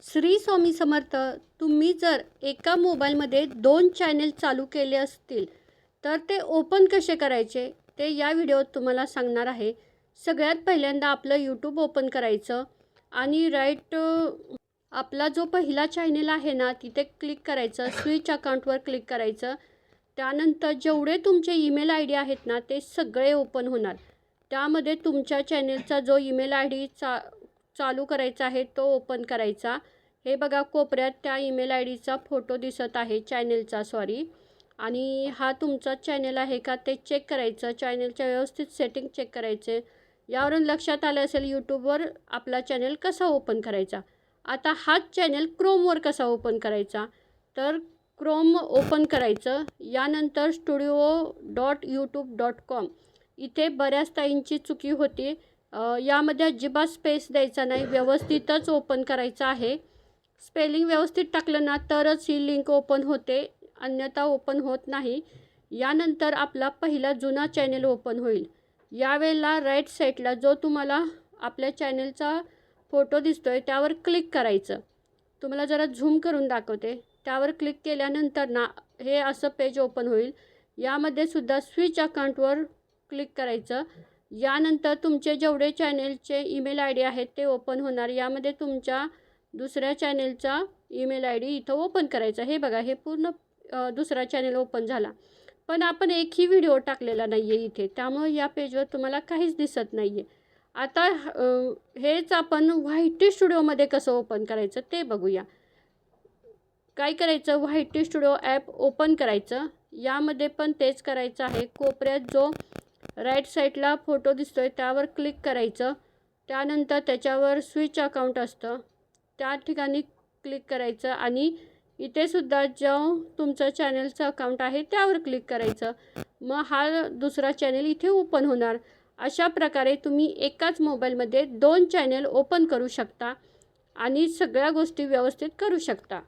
श्री स्वामी समर्थ. तुम्ही जर एका मोबाईलमध्ये 2 चॅनेल चालू केले असतील तर ते ओपन कसे करायचे ते या व्हिडिओत तुम्हाला सांगणार आहे. सगळ्यात पहिल्यांदा आपलं यूट्यूब ओपन करायचं आणि आपला जो पहिला चॅनेल आहे ना तिथे क्लिक करायचं, स्विच अकाउंटवर क्लिक करायचं. त्यानंतर जेवढे तुमचे ईमेल आय डी आहेत ना ते सगळे ओपन होणार. त्यामध्ये तुमच्या चॅनेलचा जो ईमेल आय डी चालू करायचा आहे तो ओपन करायचा. हे बघा कोपऱ्यात त्या ईमेल आय डीचा फोटो दिसत आहे, चॅनेलचा आणि हा तुमचा चॅनेल आहे का ते चेक करायचं. चॅनेलच्या व्यवस्थित सेटिंग चेक करायचे. यावरून लक्षात आलं असेल यूट्यूबवर आपला चॅनेल कसा ओपन करायचा. आता हाच चॅनेल क्रोमवर कसा ओपन करायचा, तर क्रोम ओपन करायचं. यानंतर studio.youtube.com इथे बऱ्याच ताईंची चुकी होती. यामध्ये अजिबात स्पेस द्यायचा नाही, व्यवस्थितच ओपन करायचं आहे. स्पेलिंग व्यवस्थित टाकलं ना तरच ही लिंक ओपन होते, अन्यथा ओपन होत नाही. यानंतर आपला पहिला जुना चॅनेल ओपन होईल. यावेळेला राईट साईडला जो तुम्हाला आपल्या चॅनेलचा फोटो दिसतोय त्यावर क्लिक करायचं. तुम्हाला जरा झूम करून दाखवते. त्यावर क्लिक केल्यानंतर ना हे असं पेज ओपन होईल. यामध्ये सुद्धा स्विच अकाउंटवर क्लिक करायचं. यानंतर तुमचे जेवढे चॅनेलचे ईमेल आय डी आहेत ते ओपन होणार. यामध्ये तुमच्या दुसऱ्या चॅनेलचा ईमेल आय डी इथं ओपन करायचा. हे बघा, हे पूर्ण दुसरा चॅनेल ओपन झाला. पण आपण एकही व्हिडिओ टाकलेला नाही आहे इथे, त्यामुळे या पेजवर तुम्हाला काहीच दिसत नाही आहे. आता हेच आपण व्हाईटी स्टुडिओमध्ये कसं ओपन करायचं ते बघूया. काय करायचं, व्हाईटी स्टुडिओ ॲप ओपन करायचं. यामध्ये पण तेच करायचं आहे. कोपऱ्यात जो राईट साईडला फोटो दिसतोय त्यावर क्लिक करायचं. त्यानंतर त्याच्यावर स्विच अकाउंट असतं त्या ठिकाणी क्लिक करायचं आणि इथे सुद्धा जो तुमचं चॅनलचं अकाउंट आहे त्यावर क्लिक करायचं. मग हा दुसरा चॅनेल इथे ओपन होणार. अशा प्रकारे तुम्ही एकाच मोबाईलमध्ये 2 चॅनेल ओपन करू शकता आणि सगळ्या गोष्टी व्यवस्थित करू शकता.